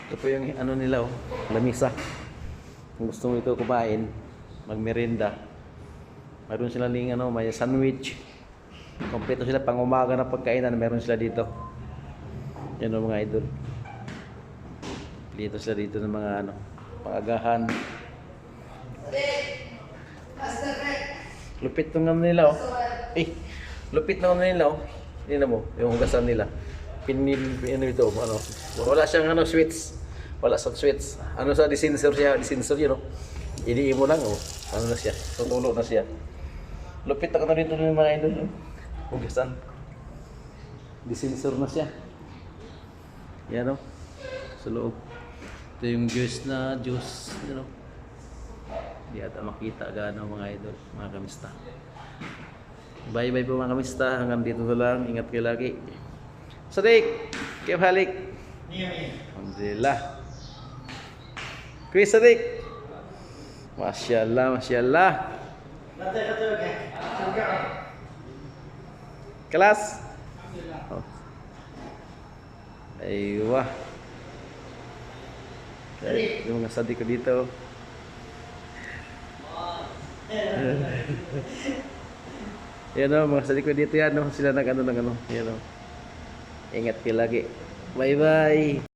Ito po yung ano nila oh, lamisa. Kung gusto mo ito kumain, magmerenda. Mayroon sila ning ano, may sandwich. Kompleto sila pang umaga na pagkainan, meron sila dito. Yan o mga idol. Kompleto sila dito ng mga ano, pangagahan. Lupit ng ano nila oh. Lupit ng ano nila oh. Tingnan mo, yung hugasan nila. Ano ito, ano, wala siyang ano, sweets. Wala siyang sweets. Ano sa disensor siya, disensor yun, no? Idiin mo lang, oh. Ano na siya, tutulo na siya. Lupit na ka na dito ng mga idol, no? Hugasan. Disensor na siya. Yan, no? Sa loob. Ito yung juice na juice, you know. Hindi ata makita gano'n mga idol, mga kamista. Bye bye po mga kamista, hanggang dito na lang. Ingat kayo lagi. Sadiq, kaya halik. Alhamdulillah. Chris Sadiq. Masyaallah, masyaallah. Kelas. Oh. Aywa. Okay, yung mga Sadiq ko dito. Yan o, mga Sadiq ko dito yan o. Sila nag ano. Yan o. Ingat kayo lagi. Bye bye.